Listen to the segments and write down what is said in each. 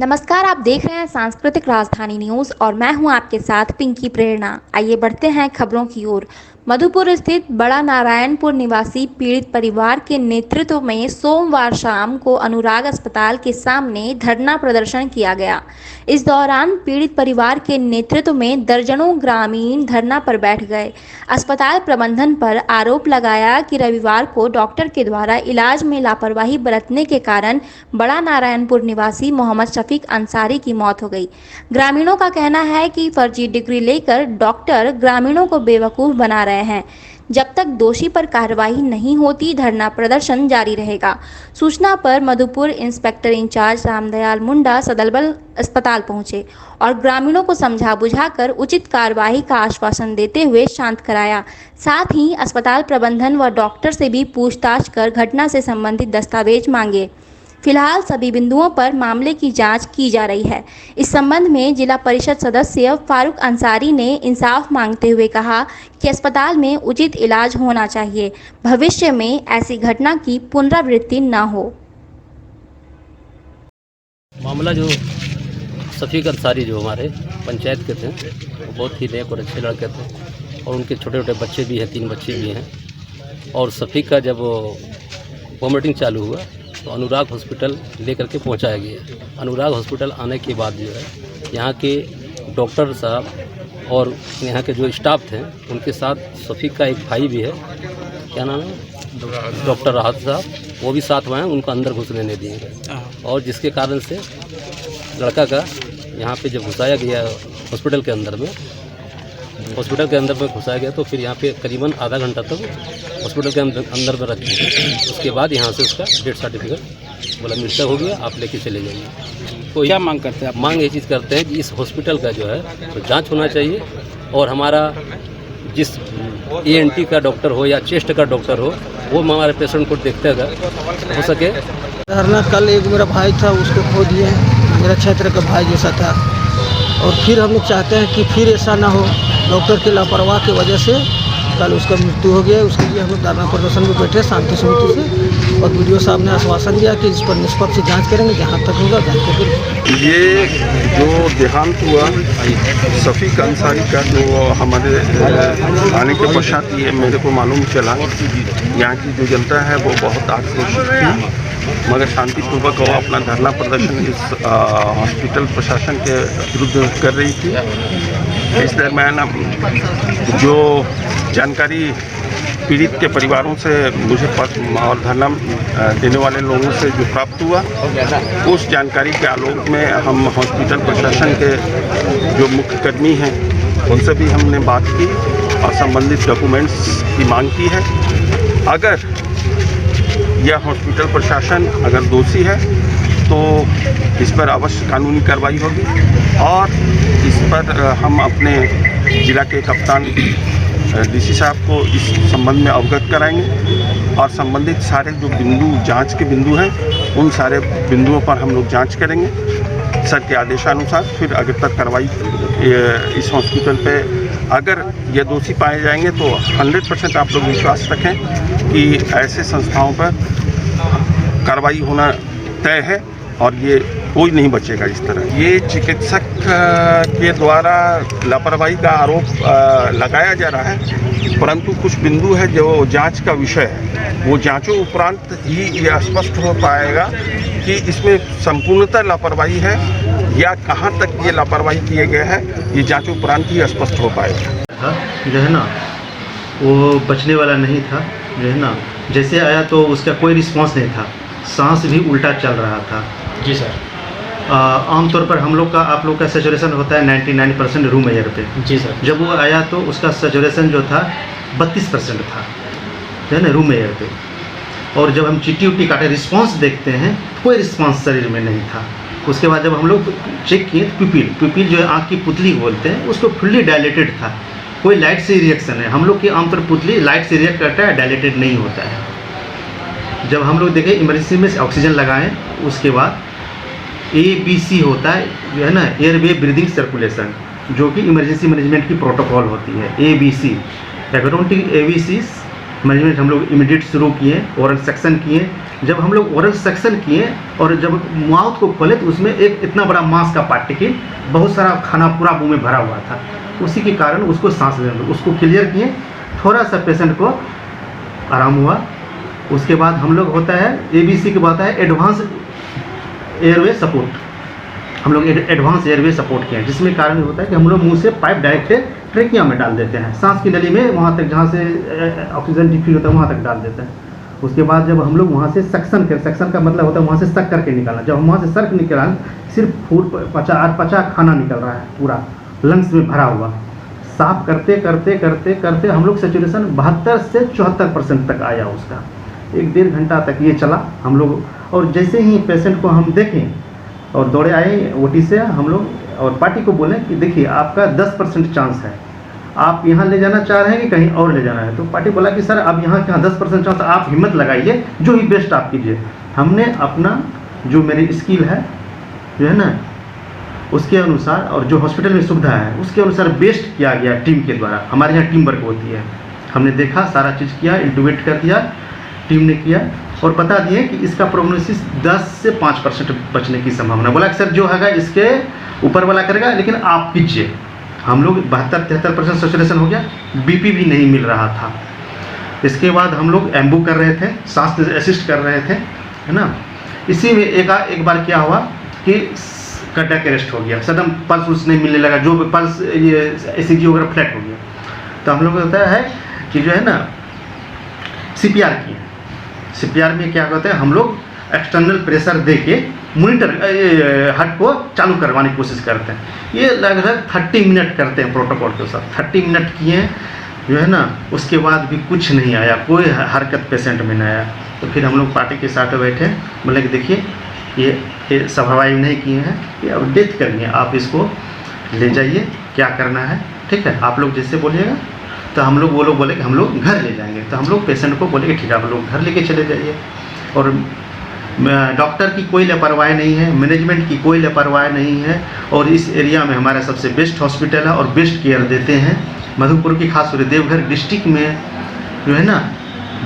नमस्कार, आप देख रहे हैं सांस्कृतिक राजधानी न्यूज़ और मैं हूं आपके साथ पिंकी प्रेरणा। आइए बढ़ते हैं खबरों की ओर। मधुपुर स्थित बड़ा नारायणपुर निवासी पीड़ित परिवार के नेतृत्व में सोमवार शाम को अनुराग अस्पताल के सामने धरना प्रदर्शन किया गया। इस दौरान पीड़ित परिवार के नेतृत्व में दर्जनों ग्रामीण धरना पर बैठ गए। अस्पताल प्रबंधन पर आरोप लगाया कि रविवार को डॉक्टर के द्वारा इलाज में लापरवाही बरतने के कारण बड़ा नारायणपुर निवासी मोहम्मद शफीक अंसारी की मौत हो गई। ग्रामीणों का कहना है कि फर्जी डिग्री लेकर डॉक्टर ग्रामीणों को बेवकूफ़ बना रहे हैं। जब तक दोषी पर कार्रवाई नहीं होती, धरना प्रदर्शन जारी रहेगा। सूचना पर मधुपुर इंस्पेक्टर इंचार्ज रामदयाल मुंडा सदलबल अस्पताल पहुंचे और ग्रामीणों को समझा बुझाकर उचित कार्रवाई का आश्वासन देते हुए शांत कराया। साथ ही अस्पताल प्रबंधन व डॉक्टर से भी पूछताछ कर घटना से संबंधित दस्तावेज मांगे। फिलहाल सभी बिंदुओं पर मामले की जांच की जा रही है। इस संबंध में जिला परिषद सदस्य फारूक अंसारी ने इंसाफ मांगते हुए कहा कि अस्पताल में उचित इलाज होना चाहिए, भविष्य में ऐसी घटना की पुनरावृत्ति न हो। मामला जो शफीक अंसारी जो हमारे पंचायत के थे, वो बहुत ही नेक और अच्छे लड़के थे और उनके छोटे छोटे बच्चे भी हैं, 3 बच्चे भी हैं। और शफीक का जब वॉमिटिंग चालू हुआ तो अनुराग हॉस्पिटल लेकर के पहुंचाया गया। अनुराग हॉस्पिटल आने के बाद जो है यहाँ के डॉक्टर साहब और यहाँ के जो स्टाफ थे उनके साथ शफीक का एक भाई भी है, क्या नाम है, डॉक्टर राहत साहब, वो भी साथ में हैं, उनको अंदर घुसने नहीं दिए गए। और जिसके कारण से लड़का का यहाँ पे जब घुसाया गया हॉस्पिटल के अंदर में घुसाया गया तो फिर यहाँ पे करीबन आधा घंटा तक हॉस्पिटल के अंदर में रखे। उसके बाद यहाँ से उसका डेथ सर्टिफिकेट बोला मृत्यु हो गया, आप लेके चले जाइए। तो क्या मांग करते हैं आप? मांग ये चीज़ करते हैं कि इस हॉस्पिटल का जो है तो जांच होना चाहिए और हमारा जिस ENT का डॉक्टर हो या चेस्ट का डॉक्टर हो वो हमारे पेशेंट को देखते हो सके। धरना कल एक मेरा भाई था, उसको खो दिए, मेरा क्षेत्र का भाई जैसा था, और फिर हम लोग चाहते हैं कि फिर ऐसा ना हो। डॉक्टर की लापरवाही की वजह से कल उसका मृत्यु हो गया। उसके लिए हम लोग धरना प्रदर्शन में बैठे शांति समिति से, और वीडियो साहब ने आश्वासन दिया कि इस पर निष्पक्ष जांच करेंगे, जहां तक होगा जांच करेंगे। ये जो देहांत हुआ शफीक अंसारी का, जो हमारे आने के पश्चात ये मेरे को मालूम चला, यहाँ की जो जनता है वो बहुत आक्रोशित थी, मगर शांतिपूर्वक वो अपना धरना प्रदर्शन इस हॉस्पिटल प्रशासन के विरुद्ध कर रही थी। इस दरम्यान जो जानकारी पीड़ित के परिवारों से मुझे और धरना देने वाले लोगों से जो प्राप्त हुआ, उस जानकारी के आलोक में हम हॉस्पिटल प्रशासन के जो मुख्य कर्मी हैं उनसे भी हमने बात की और संबंधित डॉक्यूमेंट्स की मांग की है। अगर यह हॉस्पिटल प्रशासन अगर दोषी है तो इस पर अवश्य कानूनी कार्रवाई होगी और इस पर हम अपने जिला के कप्तान DC साहब को इस संबंध में अवगत कराएंगे और संबंधित सारे जो बिंदु जांच के बिंदु हैं उन सारे बिंदुओं पर हम लोग जांच करेंगे सर के आदेशानुसार। फिर अग्रतर कार्रवाई इस हॉस्पिटल पे अगर ये दोषी पाए जाएंगे तो 100% आप लोग विश्वास रखें कि ऐसे संस्थाओं पर कार्रवाई होना तय है और ये कोई नहीं बचेगा इस तरह। ये चिकित्सक के द्वारा लापरवाही का आरोप लगाया जा रहा है, परंतु कुछ बिंदु है जो जांच का विषय है, वो जांचों उपरांत ही ये स्पष्ट हो पाएगा कि इसमें संपूर्णतः लापरवाही है या कहाँ तक ये लापरवाही किए गए हैं। ये जांचों उपरांत ही स्पष्ट हो पाएगा। जो है ना वो बचने वाला नहीं था, जो है ना जैसे आया तो उसका कोई रिस्पांस नहीं था, सांस भी उल्टा चल रहा था। जी सर। आमतौर पर हम लोग का आप लोग का सैचुरेशन होता है 99% रूम एयर पे। जी सर। जब वो आया तो उसका सैचुरेशन जो था 32% था, जो है ना रूम एयर पे। और जब हम चीटी काटे रिस्पांस देखते हैं, कोई रिस्पांस शरीर में नहीं था। उसके बाद जब हम लोग चेक किए प्यूपिल जो है आँख की पुतली बोलते हैं, उसको फुल्ली डायलेटेड था, कोई लाइट से रिएक्शन है। हम लोग की आमतौर पुतली लाइट से रिएक्ट करता है, डायलेटेड नहीं होता है। जब हम लोग देखें इमरजेंसी में ऑक्सीजन लगाएं, उसके बाद ABC होता है, जो है ना एयरवे ब्रीदिंग सर्कुलेशन, जो कि इमरजेंसी मैनेजमेंट की प्रोटोकॉल होती है ABC। According to ABC management हम लोग इमीडिएट शुरू किए, ओरल सेक्शन किए। जब हम लोग ओरल सेक्शन किए और जब माउथ को खोले तो उसमें एक इतना बड़ा मांस का पार्टिकल, बहुत सारा खाना पूरा मुंह में भरा हुआ था, उसी के कारण उसको सांस लेने दो, उसको क्लियर किए, थोड़ा सा पेशेंट को आराम हुआ। उसके बाद हम लोग होता है ABC के बाद है एडवांस एयरवे सपोर्ट, हम लोग एडवांस एयरवे सपोर्ट किए हैं, जिसमें कारण होता है कि हम लोग मुंह से पाइप डायरेक्ट ट्रेकिया में डाल देते हैं, सांस की नली में, वहाँ तक जहाँ से ऑक्सीजन डिफ्यूज होता है वहाँ तक डाल देते हैं। उसके बाद जब हम लोग वहाँ से सक्शन का मतलब होता है वहाँ से सक करके निकालना। जब हम वहाँ से सर्क निकाल, सिर्फ फूड पचा खाना निकल रहा है पूरा लंग्स में भरा हुआ, साफ करते करते करते करते हम लोग सेचुरेशन 72 से 74% तक आया उसका। 1-1.5 घंटा तक ये चला हम लोग। और जैसे ही पेशेंट को हम देखें और दौड़े आए OT से हम लोग और पार्टी को बोले कि देखिए आपका 10% चांस है, आप यहाँ ले जाना चाह रहे हैं कि कहीं और ले जाना है। तो पार्टी बोला कि सर अब यहाँ क्या 10% चांस, आप हिम्मत लगाइए, जो ही बेस्ट आप कीजिए। हमने अपना जो मेरी स्किल है जो है ना उसके अनुसार और जो हॉस्पिटल में सुविधा है उसके अनुसार बेस्ट किया गया टीम के द्वारा। हमारे यहाँ टीम वर्क होती है, हमने देखा सारा चीज़ किया, इंटूबेट कर दिया, टीम ने किया और बता दिए कि इसका प्रोग्नोसिस 10 से 5% बचने की संभावना। बोला कि सर जो हैगा इसके ऊपर वाला करेगा, लेकिन आप कीजिए। हम लोग 72-73% सैचुरेशन हो गया, BP भी नहीं मिल रहा था। इसके बाद हम लोग एम्बू कर रहे थे, सांस असिस्ट कर रहे थे, है ना। इसी में एक बार क्या हुआ कि कार्डियक अरेस्ट हो गया, सडन पल्स नहीं मिलने लगा, जो पल्स ये ECG वगैरह फ्लैट हो गया। तो हम लोग होता है कि जो है ना CPR किए। CPR में क्या होता है, हम लोग एक्सटर्नल प्रेशर दे के मोनीटर हार्ट को चालू करवाने की कोशिश करते हैं। ये लगभग 30 मिनट करते हैं प्रोटोकॉल के साथ। 30 मिनट किए जो है ना, उसके बाद भी कुछ नहीं आया, कोई हरकत पेशेंट में नहीं आया। तो फिर हम लोग पार्टी के साथ बैठे, बोले कि देखिए ये सर्वाइव नहीं किए हैं, ये अब डेथ करेंगे, आप इसको ले जाइए, क्या करना है ठीक है, आप लोग जैसे बोलिएगा। तो हम लोग वो लोग बोले कि हम लोग घर ले जाएंगे। तो हम लोग पेशेंट को बोले कि ठीक है आप लोग घर लेके चले जाइए। और डॉक्टर की कोई लापरवाही नहीं है, मैनेजमेंट की कोई लापरवाही नहीं है, और इस एरिया में हमारा सबसे बेस्ट हॉस्पिटल है और बेस्ट केयर देते हैं। मधुपुर की खास कर देवघर डिस्ट्रिक्ट में जो है ना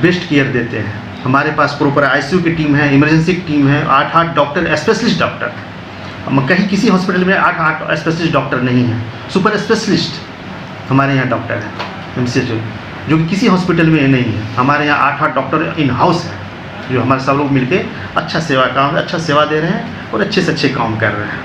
बेस्ट केयर देते हैं। हमारे पास प्रॉपर ICU की टीम है, इमरजेंसी की टीम है, 8 डॉक्टर, स्पेशलिस्ट डॉक्टर। कहीं किसी हॉस्पिटल में 8 स्पेशलिस्ट डॉक्टर नहीं है, सुपर स्पेशलिस्ट हमारे यहाँ डॉक्टर है MCH, जो कि किसी हॉस्पिटल में नहीं है। हमारे यहाँ 8 डॉक्टर इन हाउस है, जो हमारे सब लोग मिलके अच्छा सेवा दे रहे हैं और अच्छे से अच्छे काम कर रहे हैं।